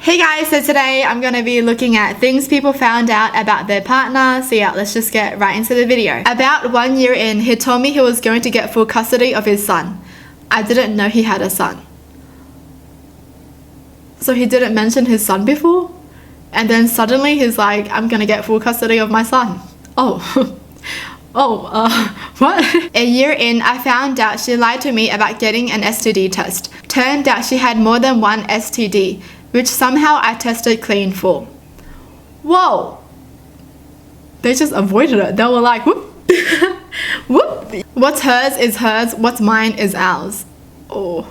Hey guys, so today I'm going to be looking at things people found out about their partner. So yeah, let's just get right into the video. About 1 year in, he told me he was going to get full custody of his son. I didn't know he had a son. So he didn't mention his son before? And then suddenly he's like, I'm going to get full custody of my son. Oh. What? A year in, I found out she lied to me about getting an STD test. Turned out she had more than one STD, which somehow I tested clean for. Whoa! They just avoided it. They were like, whoop, whoop. What's hers is hers, what's mine is ours. Oh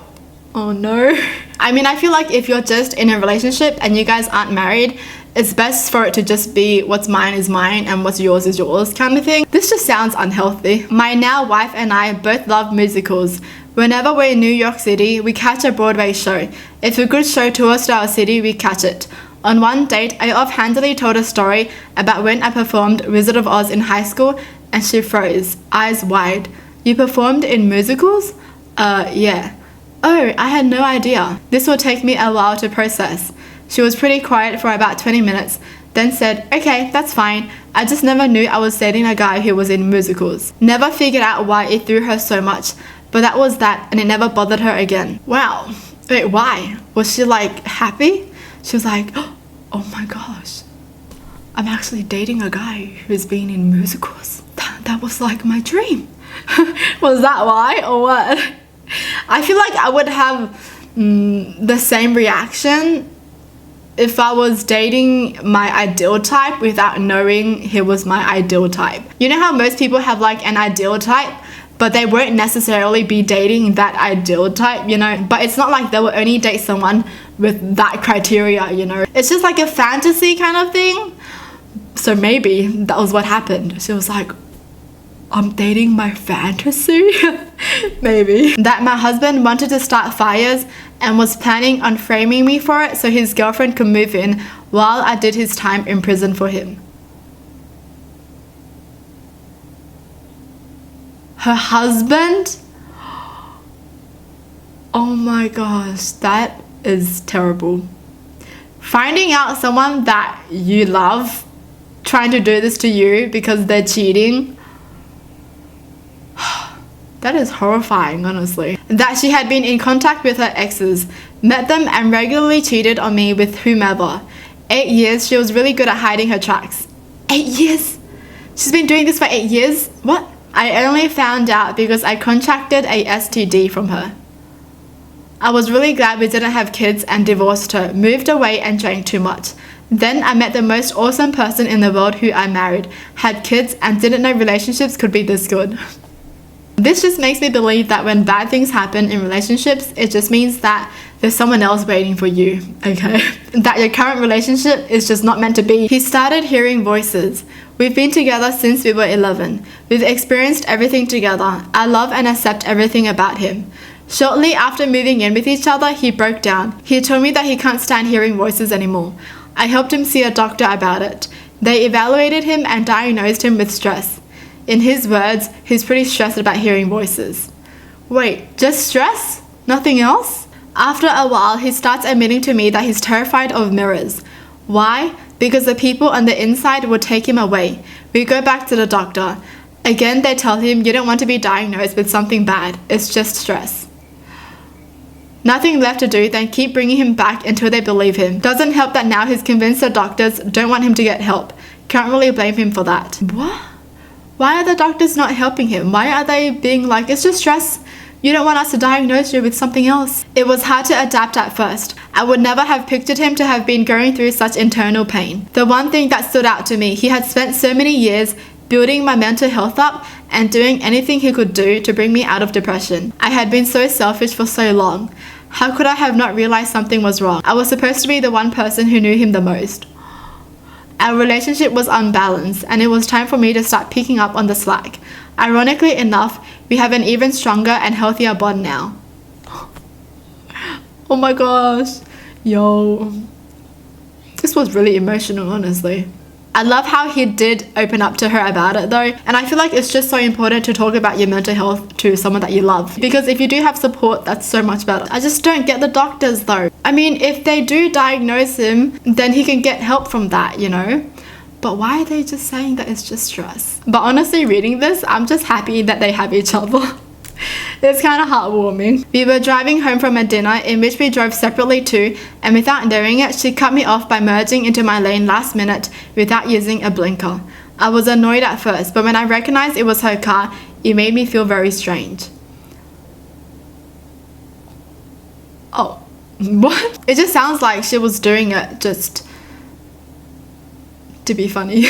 no. I mean, I feel like if you're just in a relationship and you guys aren't married, it's best for it to just be what's mine is mine and what's yours is yours kind of thing. This just sounds unhealthy. My now wife and I both love musicals. Whenever we're in New York City, we catch a Broadway show. If a good show tours to our city, we catch it. On one date, I offhandedly told a story about when I performed Wizard of Oz in high school, and she froze, eyes wide. You performed in musicals? Yeah. Oh, I had no idea. This will take me a while to process. She was pretty quiet for about 20 minutes, then said, okay, that's fine. I just never knew I was dating a guy who was in musicals. Never figured out why it threw her so much, but that was that, and it never bothered her again. Wow. Wait, why? Was she like happy? She was like, oh my gosh, I'm actually dating a guy who's been in musicals. That was like my dream. Was that why or what? I feel like I would have the same reaction if I was dating my ideal type without knowing he was my ideal type. You know how most people have like an ideal type, but they won't necessarily be dating that ideal type, you know? But it's not like they will only date someone with that criteria, you know? It's just like a fantasy kind of thing. So maybe that was what happened. She was like, I'm dating my fantasy? Maybe. That my husband wanted to start fires and was planning on framing me for it so his girlfriend could move in while I did his time in prison for him. Her husband? Oh my gosh, that is terrible. Finding out someone that you love trying to do this to you because they're cheating, that is horrifying, honestly. That she had been in contact with her exes, met them and regularly cheated on me with whomever. 8 years, she was really good at hiding her tracks. 8 years? She's been doing this for 8 years? What? I only found out because I contracted a STD from her. I was really glad we didn't have kids and divorced her, moved away and drank too much. Then I met the most awesome person in the world who I married, had kids and didn't know relationships could be this good. This just makes me believe that when bad things happen in relationships, it just means that there's someone else waiting for you, okay? That your current relationship is just not meant to be. He started hearing voices. We've been together since we were 11. We've experienced everything together. I love and accept everything about him. Shortly after moving in with each other, he broke down. He told me that he can't stand hearing voices anymore. I helped him see a doctor about it. They evaluated him and diagnosed him with stress. In his words, he's pretty stressed about hearing voices. Wait, just stress? Nothing else? After a while, he starts admitting to me that he's terrified of mirrors. Why? Because the people on the inside will take him away. We go back to the doctor. Again, they tell him you don't want to be diagnosed with something bad. It's just stress. Nothing left to do than keep bringing him back until they believe him. Doesn't help that now he's convinced the doctors don't want him to get help. Can't really blame him for that. What? Why are the doctors not helping him? Why are they being like, it's just stress? You don't want us to diagnose you with something else. It was hard to adapt at first. I would never have pictured him to have been going through such internal pain. The one thing that stood out to me, he had spent so many years building my mental health up and doing anything he could do to bring me out of depression. I had been so selfish for so long. How could I have not realized something was wrong? I was supposed to be the one person who knew him the most. Our relationship was unbalanced and it was time for me to start picking up on the slack. Ironically enough, we have an even stronger and healthier bond now. Oh my gosh. Yo. This was really emotional, honestly. I love how he did open up to her about it though, and I feel like it's just so important to talk about your mental health to someone that you love, because if you do have support, that's so much better. I just don't get the doctors though. I mean, if they do diagnose him, then he can get help from that, you know? But why are they just saying that it's just stress? But honestly, reading this, I'm just happy that they have each other. It's kind of heartwarming. We were driving home from a dinner in which we drove separately too, and without knowing it, she cut me off by merging into my lane last minute without using a blinker. I was annoyed at first, but when I recognized it was her car, it made me feel very strange. Oh, what? It just sounds like she was doing it just to be funny.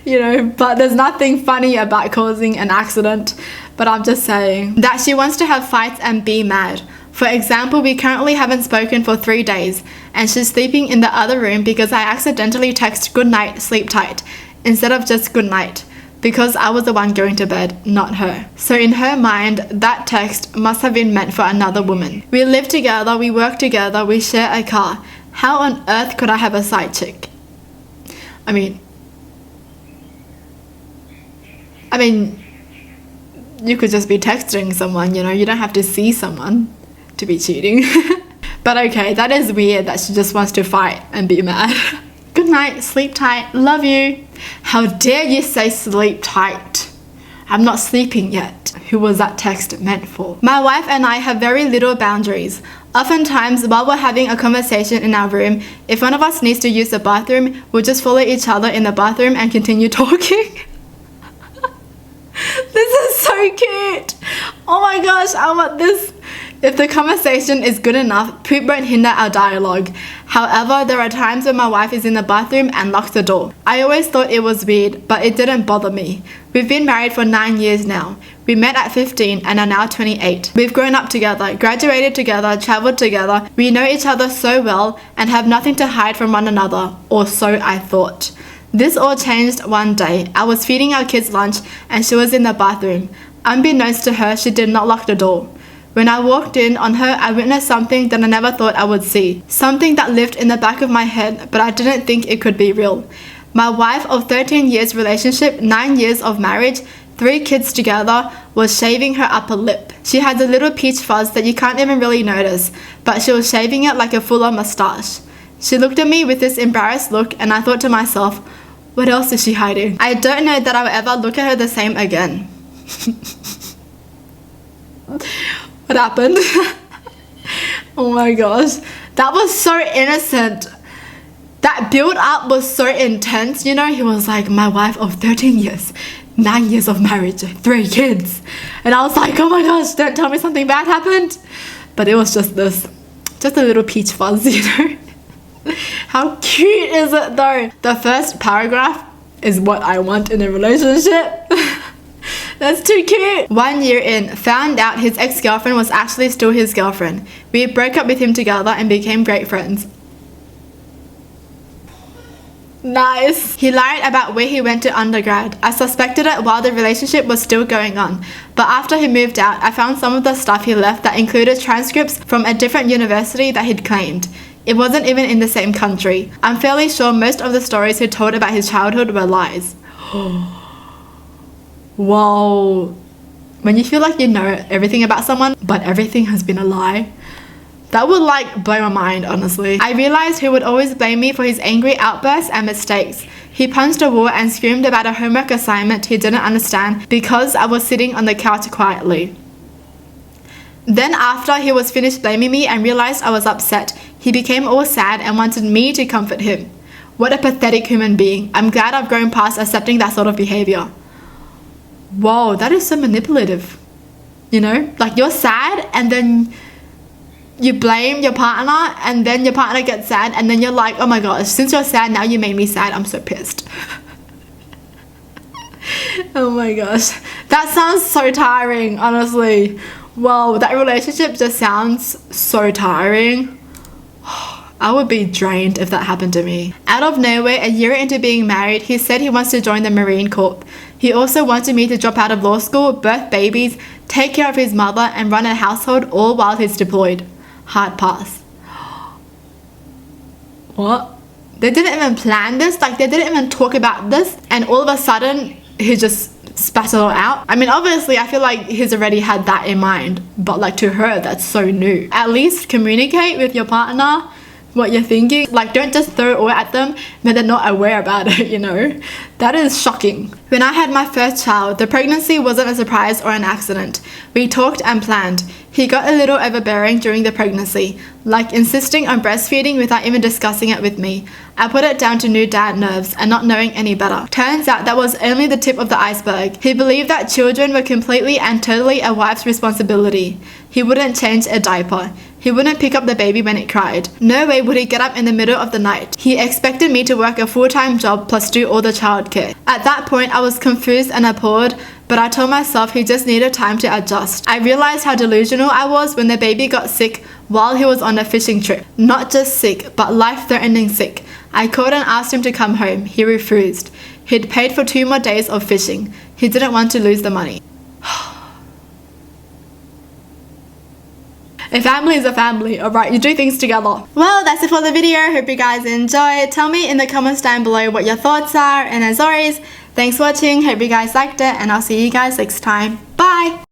You know, but there's nothing funny about causing an accident. But I'm just saying that she wants to have fights and be mad. For example, we currently haven't spoken for 3 days, and she's sleeping in the other room because I accidentally text good night, sleep tight, instead of just good night, because I was the one going to bed, not her. So in her mind, that text must have been meant for another woman. We live together, we work together, we share a car. How on earth could I have a side chick? I mean, you could just be texting someone, you know, you don't have to see someone to be cheating. But okay, that is weird that she just wants to fight and be mad. Good night, sleep tight, love you. How dare you say sleep tight? I'm not sleeping yet. Who was that text meant for? My wife and I have very little boundaries. Oftentimes, while we're having a conversation in our room, if one of us needs to use the bathroom, we'll just follow each other in the bathroom and continue talking. This is so cute. Oh my gosh, I want this. If the conversation is good enough, poop won't hinder our dialogue. However, there are times when my wife is in the bathroom and locks the door. I always thought it was weird, but it didn't bother me. We've been married for 9 years now. We met at 15 and are now 28. We've grown up together, graduated together, traveled together. We know each other so well and have nothing to hide from one another, or so I thought. This all changed one day. I was feeding our kids lunch and she was in the bathroom. Unbeknownst to her, she did not lock the door. When I walked in on her, I witnessed something that I never thought I would see. Something that lived in the back of my head, but I didn't think it could be real. My wife of 13 years relationship, 9 years of marriage, 3 kids together, was shaving her upper lip. She had a little peach fuzz that you can't even really notice, but she was shaving it like a full-on mustache. She looked at me with this embarrassed look and I thought to myself, what else is she hiding? I don't know that I'll ever look at her the same again. What happened? Oh my gosh. That was so innocent. That build up was so intense, you know? He was like, my wife of 13 years, 9 years of marriage, 3 kids. And I was like, oh my gosh, don't tell me something bad happened. But it was just this, just a little peach fuzz, you know? How cute is it though? The first paragraph is what I want in a relationship. That's too cute. 1 year in, found out his ex-girlfriend was actually still his girlfriend. We broke up with him together and became great friends. Nice. He lied about where he went to undergrad. I suspected it while the relationship was still going on. But after he moved out, I found some of the stuff he left that included transcripts from a different university that he'd claimed. It wasn't even in the same country. I'm fairly sure most of the stories he told about his childhood were lies. Whoa. When you feel like you know everything about someone, but everything has been a lie, that would like blow my mind, honestly. I realized he would always blame me for his angry outbursts and mistakes. He punched a wall and screamed about a homework assignment he didn't understand because I was sitting on the couch quietly. Then after he was finished blaming me and realized I was upset, he became all sad and wanted me to comfort him. What a pathetic human being. I'm glad I've grown past accepting that sort of behavior. Whoa, that is so manipulative. You know, like you're sad and then you blame your partner and then your partner gets sad and then you're like, oh my gosh, since you're sad, now you made me sad. I'm so pissed. Oh my gosh. That sounds so tiring, honestly. Whoa, that relationship just sounds so tiring. I would be drained if that happened to me. Out of nowhere, a year into being married, he said he wants to join the Marine Corps. He also wanted me to drop out of law school, birth babies, take care of his mother, and run a household all while he's deployed. Hard pass. What? they didn't even plan this, like they didn't even talk about this, and all of a sudden he just spat it all out. I mean, obviously I feel like he's already had that in mind, but like to her that's so new. At least communicate with your partner what you're thinking. Like, don't just throw it all at them when they're not aware about it, you know? That is shocking. When I had my first child, the pregnancy wasn't a surprise or an accident. We talked and planned. He got a little overbearing during the pregnancy, like insisting on breastfeeding without even discussing it with me. I put it down to new dad nerves and not knowing any better. Turns out that was only the tip of the iceberg. He believed that children were completely and totally a wife's responsibility. He wouldn't change a diaper. He wouldn't pick up the baby when it cried. No way would he get up in the middle of the night. He expected me to work a full-time job plus do all the childcare. At that point, I was confused and appalled, but I told myself he just needed time to adjust. I realized how delusional I was when the baby got sick while he was on a fishing trip. Not just sick, but life-threatening sick. I called and asked him to come home. He refused. He'd paid for 2 more days of fishing. He didn't want to lose the money. A family is a family, alright? You do things together. Well, that's it for the video. Hope you guys enjoyed. Tell me in the comments down below what your thoughts are. And as always, thanks for watching. Hope you guys liked it. And I'll see you guys next time. Bye!